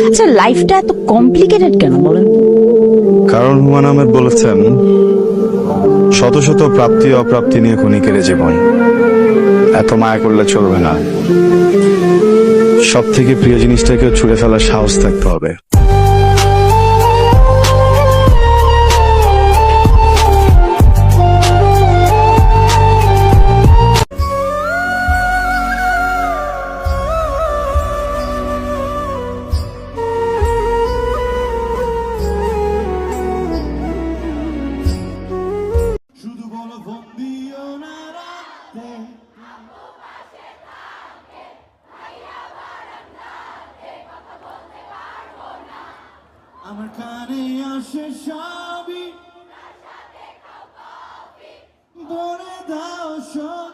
আচ্ছা, লাইফটা এত কমপ্লিকেটেড কেন বলেন? কারণ হুমায়ুন আহমেদ বলেছেন, শত শত প্রাপ্তি অপ্রাপ্তি নিয়ে ক্ষণিকের এ জীবন, এত মায়া করলে চলবে না। সব থেকে প্রিয় জিনিসটাকেও ছুঁড়ে ফেলার সাহস থাকতে হবে। শুধু বলো ফোন দিও না রাতে, আমার কানে আসে সবই, বলে দাও সত্যি।